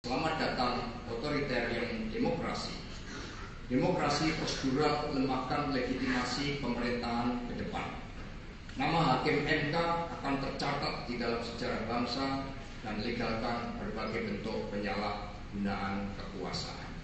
Selamat datang otoritarian demokrasi. Demokrasi prosedural melemahkan legitimasi pemerintahan ke depan. Nama hakim MK akan tercatat di dalam sejarah bangsa dan legalkan berbagai bentuk penyalahgunaan kekuasaan.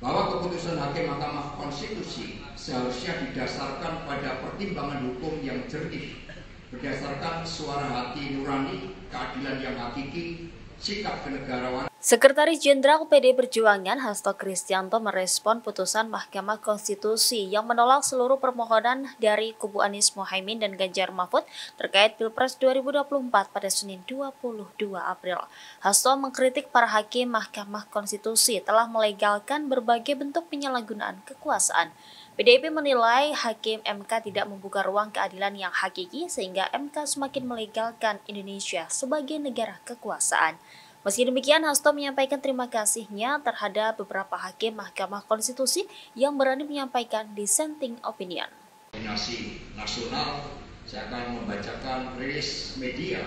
Bahwa keputusan hakim Mahkamah Konstitusi seharusnya didasarkan pada pertimbangan hukum yang jernih, berdasarkan suara hati nurani, keadilan yang hakiki, sikap kenegarawanan. Sekretaris Jenderal PD Perjuangan Hasto Kristianto merespon putusan Mahkamah Konstitusi yang menolak seluruh permohonan dari kubu Anies Mohaimin dan Ganjar Mahfud terkait Pilpres 2024 pada Senin 22 April. Hasto mengkritik para hakim Mahkamah Konstitusi telah melegalkan berbagai bentuk penyalahgunaan kekuasaan. PDIP menilai hakim MK tidak membuka ruang keadilan yang hakiki sehingga MK semakin melegalkan Indonesia sebagai negara kekuasaan. Meski demikian, Hasto menyampaikan terima kasihnya terhadap beberapa hakim Mahkamah Konstitusi yang berani menyampaikan dissenting opinion. Koordinasi nasional, saya akan membacakan rilis media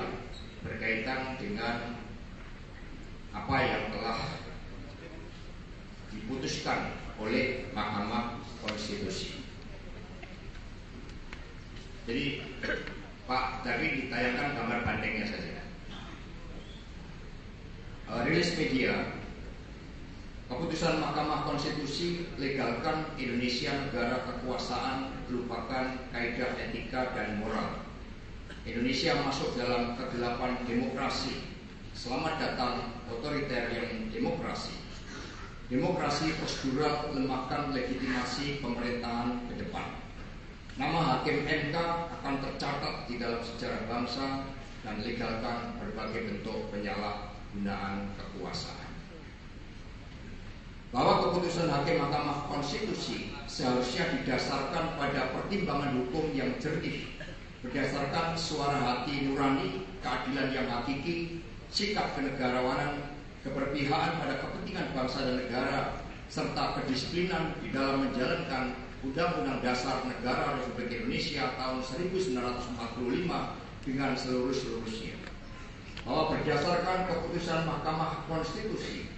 berkaitan dengan apa yang telah diputuskan oleh Mahkamah Konstitusi. Jadi, Pak, tadi ditayangkan gambar bandengnya saja. Rilis media, keputusan Mahkamah Konstitusi legalkan Indonesia negara kekuasaan, melupakan kaidah etika dan moral. Indonesia masuk dalam kegelapan demokrasi. Selamat datang otoritarian demokrasi. Demokrasi prosedural melemahkan legitimasi pemerintahan ke depan. Nama hakim MK akan tercatat di dalam sejarah bangsa dan legalkan berbagai bentuk penyalahgunaan kekuasaan. Bahwa keputusan hakim Mahkamah Konstitusi seharusnya didasarkan pada pertimbangan hukum yang jernih, berdasarkan suara hati nurani, keadilan yang hakiki, sikap kenegarawanan, keberpihakan pada kepentingan bangsa dan negara, serta kedisiplinan di dalam menjalankan Undang-Undang Dasar Negara Republik Indonesia tahun 1945 dengan seluruh-seluruhnya. Bahwa berdasarkan keputusan Mahkamah Konstitusi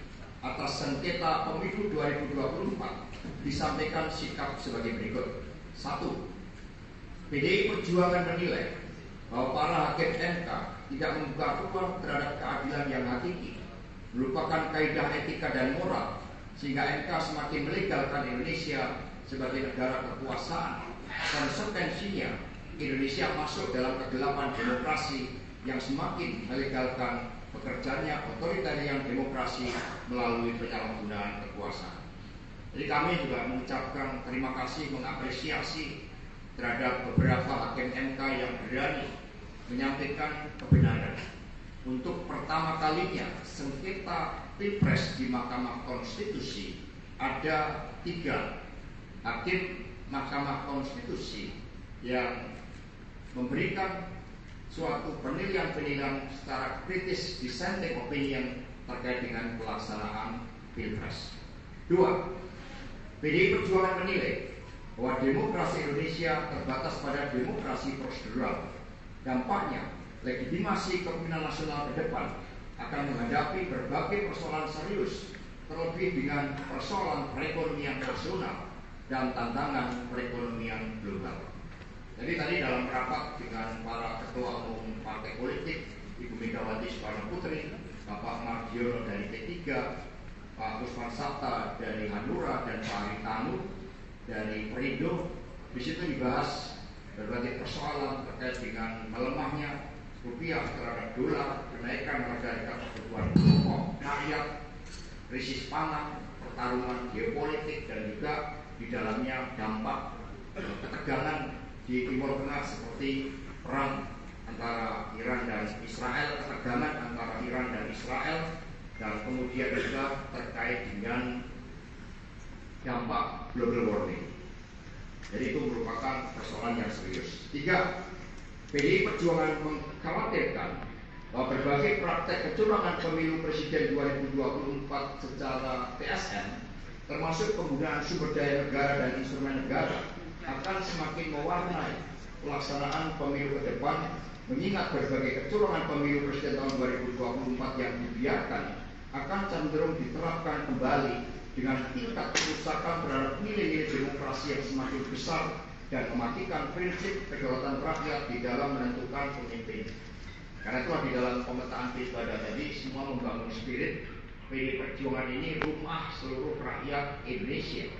atas sengketa pemilu 2024 disampaikan sikap sebagai berikut. 1. PDI Perjuangan menilai bahwa para hakim MK tidak membuka ruang terhadap keadilan yang hakiki, melupakan kaidah etika dan moral, sehingga MK semakin melegalkan Indonesia sebagai negara kekuasaan. Konsekuensinya, Indonesia masuk dalam kegelapan demokrasi yang semakin melegalkan bekerjanya otoritarian demokrasi melalui penyalahgunaan kekuasaan. Jadi kami juga mengucapkan terima kasih, mengapresiasi terhadap beberapa hakim MK yang berani menyampaikan kebenaran. Untuk pertama kalinya sengketa Pilpres di Mahkamah Konstitusi ada 3 hakim Mahkamah Konstitusi yang memberikan suatu penilaian-penilaian secara kritis, dissenting opinion terkait dengan pelaksanaan Pilpres. 2. PDI Perjuangan menilai bahwa demokrasi Indonesia terbatas pada demokrasi prosedural. Dampaknya, legitimasi kepemimpinan nasional ke depan akan menghadapi berbagai persoalan serius, terlebih dengan persoalan perekonomian nasional dan tantangan perekonomian global. Jadi tadi dalam rapat dengan para ketua umum partai politik, Ibu Megawati Soekarno Putri, Bapak Mardiono dari P3, Pak Usman Sabta dari Hanura, dan Pak Haritanu dari Perindo, di situ dibahas berbagai persoalan terkait dengan melemahnya rupiah terhadap dolar, kenaikan harga kebutuhan pokok rakyat, krisis pangan, pertarungan geopolitik, dan juga di dalamnya dampak ketegangan di Timur Tengah seperti perang antara Iran dan Israel, ketegangan antara Iran dan Israel, dan kemudian juga terkait dengan dampak global warming. Jadi itu merupakan persoalan yang serius. 3. PDI Perjuangan mengkhawatirkan bahwa berbagai praktek kecurangan pemilu presiden 2024 secara TSN, termasuk penggunaan sumber daya negara dan instrumen negara, akan semakin mewarnai pelaksanaan pemilu ke depan mengingat berbagai kecurangan pemilu presiden tahun 2024 yang dibiarkan akan cenderung diterapkan kembali dengan tingkat kerusakan terhadap nilai-nilai demokrasi yang semakin besar dan mematikan prinsip kedaulatan rakyat di dalam menentukan pemimpin. Karena itulah di dalam pemetaan pilkada tadi semua membangun spirit PD Perjuangan ini rumah seluruh rakyat Indonesia.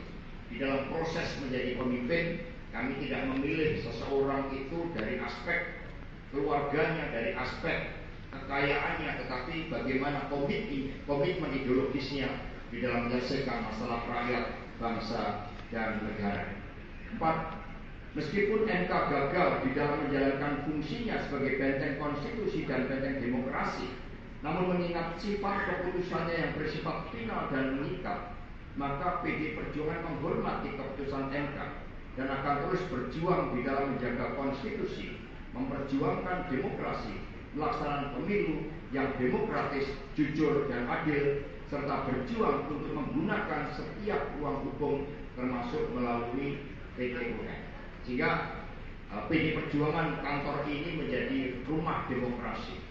Di dalam proses menjadi pemimpin, kami tidak memilih seseorang itu dari aspek keluarganya, dari aspek kekayaannya, tetapi bagaimana komitmen ideologisnya di dalam menyelesaikan masalah rakyat, bangsa, dan negara. 4. Meskipun MK gagal di dalam menjalankan fungsinya sebagai benteng konstitusi dan benteng demokrasi, namun mengingat sifat keputusannya yang bersifat final dan mengikat, maka PD Perjuangan menghormati keputusan MK dan akan terus berjuang di dalam menjaga konstitusi, memperjuangkan demokrasi, melaksanakan pemilu yang demokratis, jujur, dan adil, serta berjuang untuk menggunakan setiap ruang hukum termasuk melalui PT UN. Sehingga PD Perjuangan kantor ini menjadi rumah demokrasi,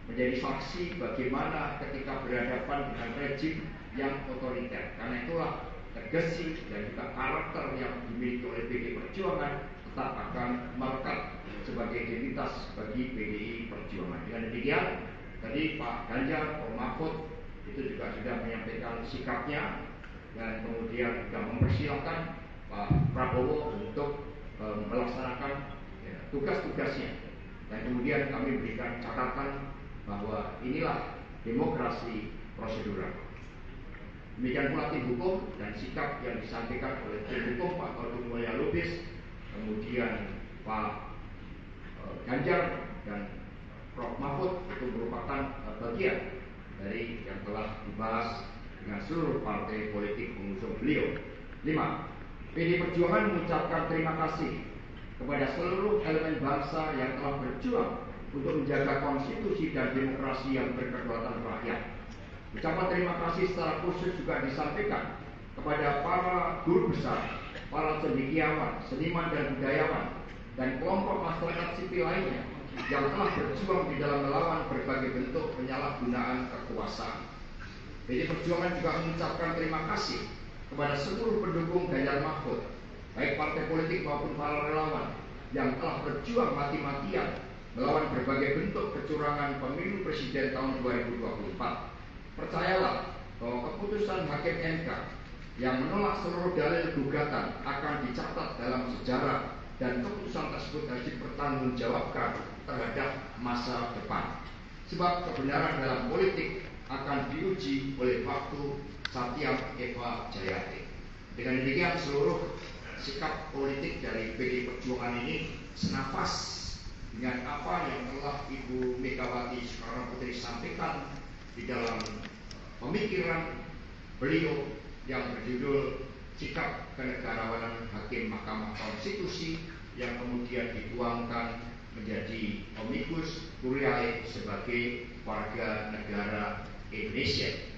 menjadi saksi bagaimana ketika berhadapan dengan rejim yang otoriter. Karena itulah legasi dan juga karakter yang dimiliki oleh PD Perjuangan tetap akan melekat sebagai identitas bagi PDI Perjuangan. Dengan demikian, tadi Pak Ganjar, Pak Mahfud itu juga sudah menyampaikan sikapnya dan kemudian juga mempersilahkan Pak Prabowo untuk melaksanakan tugas-tugasnya. Dan kemudian kami berikan catatan bahwa inilah demokrasi prosedural. Demikian pula tim hukum dan sikap yang disampaikan oleh tim hukum Pak Todung Mulya Lubis, kemudian Pak Ganjar dan Prof. Mahfud itu merupakan bagian dari yang telah dibahas dengan seluruh partai politik pengusung beliau. 5. PD Perjuangan mengucapkan terima kasih kepada seluruh elemen bangsa yang telah berjuang untuk menjaga konstitusi dan demokrasi yang berkedaulatan rakyat. Ucapan terima kasih secara khusus juga disampaikan kepada para guru besar, para cendekiawan, seniman dan budayawan, dan kelompok masyarakat sipil lainnya yang telah berjuang di dalam melawan berbagai bentuk penyalahgunaan kekuasaan. PD Perjuangan juga mengucapkan terima kasih kepada seluruh pendukung Ganjar Mahfud, baik partai politik maupun para relawan yang telah berjuang mati-matian melawan berbagai bentuk kecurangan pemilu presiden tahun 2024. Percayalah bahwa keputusan Hakim MK yang menolak seluruh dalil gugatan akan dicatat dalam sejarah dan keputusan tersebut harus dipertanggungjawabkan terhadap masa depan. Sebab kebenaran dalam politik akan diuji oleh waktu. Satyam Eva Jayati. Dengan demikian seluruh sikap politik dari PD Perjuangan ini senafas dengan apa yang telah Ibu Megawati Soekarno Putri sampaikan di dalam pemikiran beliau yang berjudul Sikap Kenegarawanan Hakim Mahkamah Konstitusi yang kemudian dituangkan menjadi Amicus Curiae sebagai warga negara Indonesia.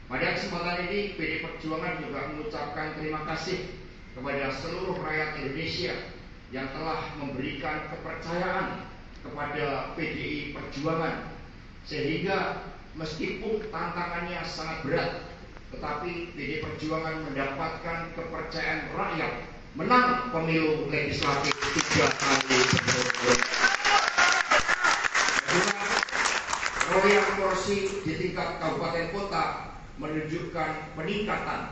Pada kesempatan ini PD Perjuangan juga mengucapkan terima kasih kepada seluruh rakyat Indonesia yang telah memberikan kepercayaan kepada PDI Perjuangan, sehingga meskipun tantangannya sangat berat, tetapi PDI Perjuangan mendapatkan kepercayaan rakyat, menang pemilu legislatif 3 kali berturut-turut. Royal kursi di tingkat kabupaten kota menunjukkan peningkatan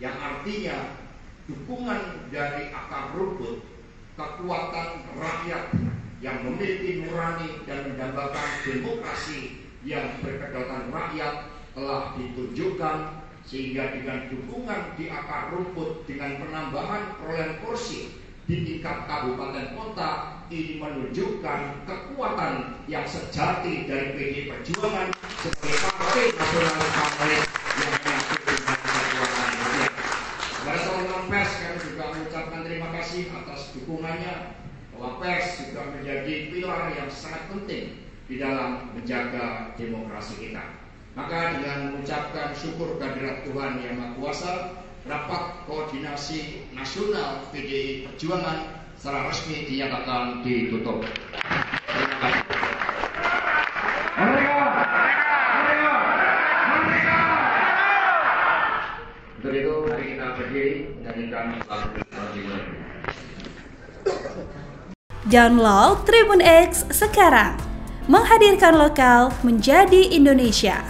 yang artinya dukungan dari akar rumput, kekuatan rakyat yang memiliki nurani dan mendambakan demokrasi yang berkedaulatan rakyat telah ditunjukkan, sehingga dengan dukungan di akar rumput dengan penambahan perolehan kursi di tingkat kabupaten kota ini menunjukkan kekuatan yang sejati dari PD Perjuangan sebagai partai nasional favorit yang menyatukan kekuatan rakyat. Kepada teman-teman pers, kami juga mengucapkan terima kasih atas dukungannya, bahwa pers juga menjadi pilar yang sangat penting di dalam menjaga demokrasi kita. Maka dengan mengucapkan syukur kehadirat Tuhan Yang Maha Kuasa, rapat koordinasi nasional PDI Perjuangan secara resmi dinyatakan ditutup. Terima kasih. Kita berdiri menyanyikan lagu Tribun. Download Tribun X sekarang, menghadirkan lokal menjadi Indonesia.